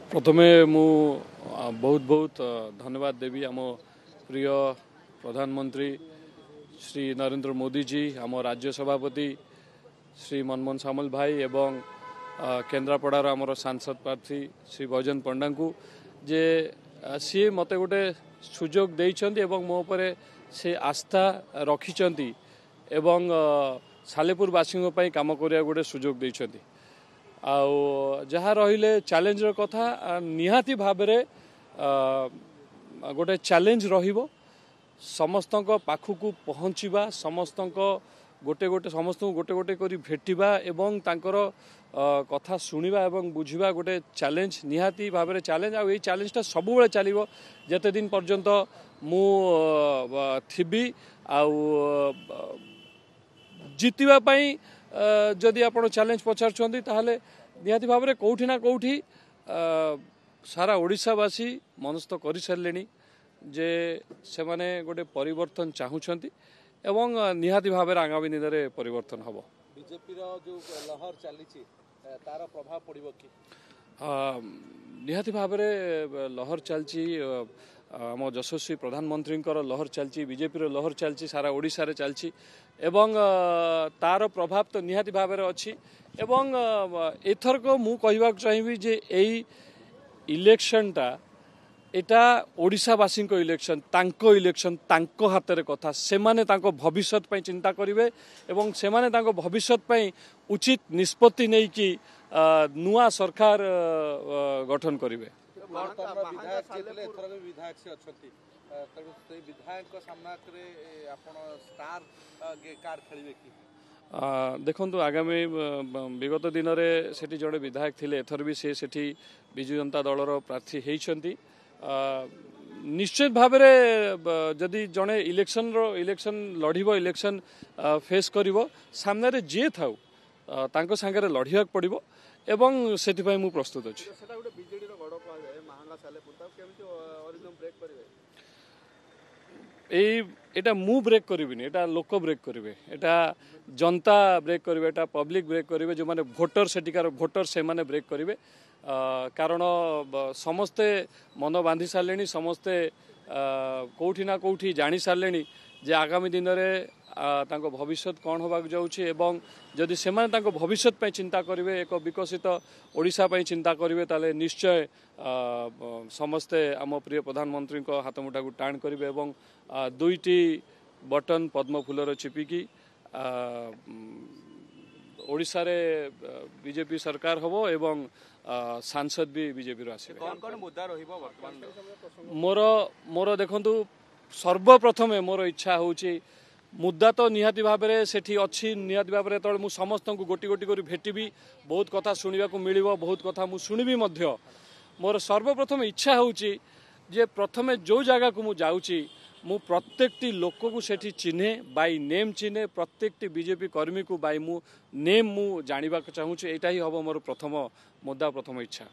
प्रथमे मु बहुत बहुत धन्यवाद देवी आम प्रिय प्रधानमंत्री श्री नरेंद्र मोदी जी, आम राज्य सभापति श्री मनमोहन सामल भाई एवं केन्द्रापड़ार आमर सांसद प्रार्थी श्री भजन पंडा को जे सी मत गोटे सुजोग देइछन्ति एवं मो परे से आस्था रखिछन्ति एवं सालेपुरवासी काम करिया गोटे सुजोग देइछन्ति। जहाँ रहिले चैलेंजर कथा निहाती भाबरे गोटे चैलेंज रहिबो समस्तक पाखुकू पहुँचवा समस्तक गोटे गोटे समस्त गोटे गोटे करी भेटिबा एवं तांकर कथा सुनिबा एवं बुझिबा गोटे चैलेंज निहाती भाबरे चैलेंज आ एई चैलेंजटा सब बेले चलिबो जते दिन पर्यंत मु थिबी आ जितिबा पई जदि आपण चैलेंज पचारछन्ती ताहले निहाती भाबरे कोठी ना कोठी सारा ओडिशावासी मनस्थ करि सारलेनी जे से माने गोटे परिवर्तन चाहूछन्ती एवं निहाती भाबरे आगामी दिन रे परिवर्तन हबो। बीजेपी रो जो लहर चलीची तार प्रभाव पड़िबो कि निहाती भाबरे लहर चलची आम यशस्वी प्रधानमंत्री लहर चलची बीजेपी रो लहर चलची सारा ओडिशा रे चलची एवं तार प्रभाव तो निहाती भाबरे अछि एवं एथरक मु कहबा चाहिबी जे एई इलेक्शनटा एटा ओडिशावासी इलेक्शन तांको इलेक्शन तांको हाथ कथा से माने तांको भविष्य पई चिंता करिवे एवं से माने तांको भविष्य पई उचित निष्पत्ति नै कि नुआ सरकार गठन करिवे। विधायक से अछंती तब से विधायक सामना करे आपण स्टार कार्ड खेलिवे कि देखु आगामी विगत दिन में सेठी जड़े विधायक थिले एथर भी सेठी विजु जनता दलर प्रार्थी हेइछंती निश्चित भावरे जदि जड़े इलेक्शन लड़िबो इलेक्शन फेस करिवो सामने रे जे थाउ तांको संगे लड़ियाक पड़िबो एवं सेठी पई मु प्रस्तुत अछि। सेटा गोटे बीजेडी रो गड़ कहा जाय महांगा साले पुता केमति ओरिजिनल ब्रेक करिवे एटा मु ब्रेक करिबिनी एटा लोक ब्रेक करिवे एटा जनता ब्रेक करिवे एटा पब्लिक ब्रेक करिवे जो माने भोटर सेटिकार भोटर से माने ब्रेक करिवे कारण समस्ते मन बांधी सारलेनी समस्ते कोठी ना कोठी जानी सारलेनी जे आगामी दिन रे तांको भविष्य कौन होबाक जाउछि एवं जदि से माने तांको भविष्य पय चिंता करिवे एक विकसित ओडिशा पय चिंता करिवे ताले निश्चय समस्ते आम प्रिय प्रधानमंत्री को हाथ मुठा को टाण करिवे एवं दुईटी बटन पद्म फूलर चिपिकी ओडिशा रे बीजेपी सरकार हबो एवं सांसद भी बीजेपी रो आसीबे। कोन कोन मुद्दा रहिबो वर्तमान मोर देखंतु सर्वप्रथमे मोर इच्छा होची मुद्दा तो निहाती भाबरे सेठी अच्छी निहाती भाबरे तळे मु समस्त को गोटी गोटी करी भेटिबी बहुत कथा सुनिबा को मिलिबो बहुत कथा मु सुनिबी मध्य मोर सर्वप्रथम इच्छा होची जे प्रथमे जो जगह को मु जाउची मु प्रत्येकटी लोक को सेठी चिन्हे बाय नेम चिन्हे प्रत्येकटी बीजेपी कर्मी को बाय मु नेम मु जानिबा चाहूची एटा ही हबो मोर प्रथम मुद्दा प्रथम इच्छा।